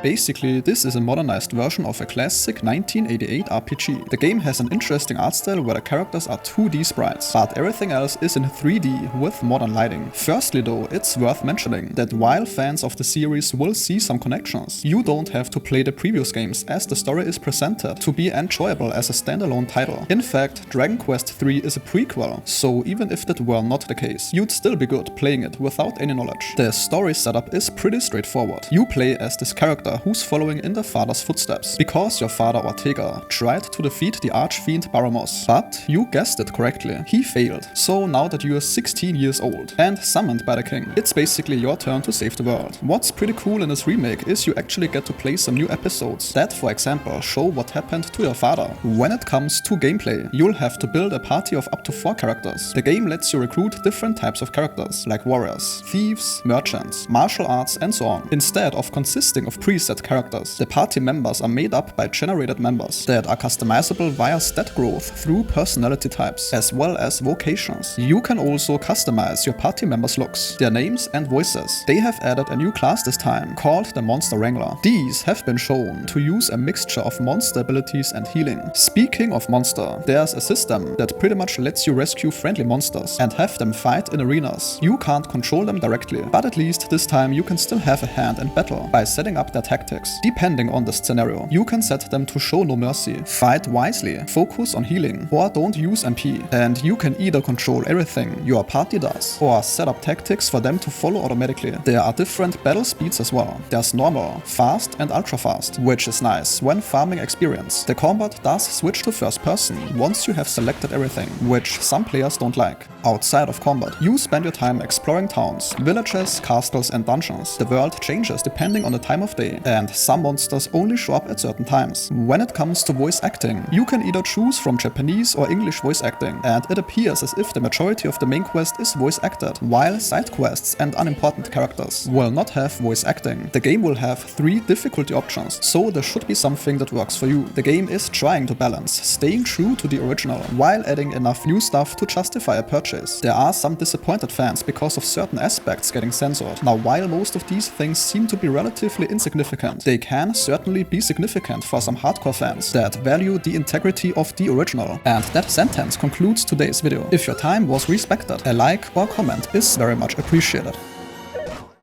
Basically, this is a modernized version of a classic 1988 RPG. The game has an interesting art style where the characters are 2D sprites, but everything else is in 3D with modern lighting. Firstly though, it's worth mentioning that while fans of the series will see some connections, you don't have to play the previous games as the story is presented to be enjoyable as a standalone title. In fact, Dragon Quest III is a prequel, so even if that were not the case, you'd still be good playing it without any knowledge. The story setup is pretty straightforward. You play as this character who's following in the father's footsteps, because your father Ortega tried to defeat the archfiend Baramos, but you guessed it correctly, he failed. So now that you're 16 years old and summoned by the king, it's basically your turn to save the world. What's pretty cool in this remake is you actually get to play some new episodes that, for example, show what happened to your father. When it comes to gameplay, you'll have to build a party of up to 4 characters. The game lets you recruit different types of characters, like warriors, thieves, merchants, martial arts, and so on. Instead of consisting of preset characters, the party members are made up by generated members that are customizable via stat growth through personality types, as well as vocations. You can also customize your party members' looks, their names and voices. They have added a new class this time, called the Monster Wrangler. These have been shown to use a mixture of monster abilities and healing. Speaking of monster, there's a system that pretty much lets you rescue friendly monsters and have them fight in arenas. You can't control them directly, but at least this time you can still have a hand in battle by setting up their tactics. Depending on the scenario, you can set them to show no mercy, fight wisely, focus on healing, or don't use MP. And you can either control everything your party does, or set up tactics for them to follow automatically. There are different battle speeds as well. There's normal, fast and ultra fast, which is nice when farming experience. The combat does switch to first person once you have selected everything, which some players don't like. Outside of combat, you spend your time exploring towns, villages, castles and dungeons. The world changes depending on the time of day, and some monsters only show up at certain times. When it comes to voice acting, you can either choose from Japanese or English voice acting, and it appears as if the majority of the main quest is voice acted, while side quests and unimportant characters will not have voice acting. The game will have 3 difficulty options, so there should be something that works for you. The game is trying to balance staying true to the original while adding enough new stuff to justify a purchase. There are some disappointed fans because of certain aspects getting censored. Now, while most of these things seem to be relatively insignificant, they can certainly be significant for some hardcore fans that value the integrity of the original. And that sentence concludes today's video. If your time was respected, a like or comment is very much appreciated.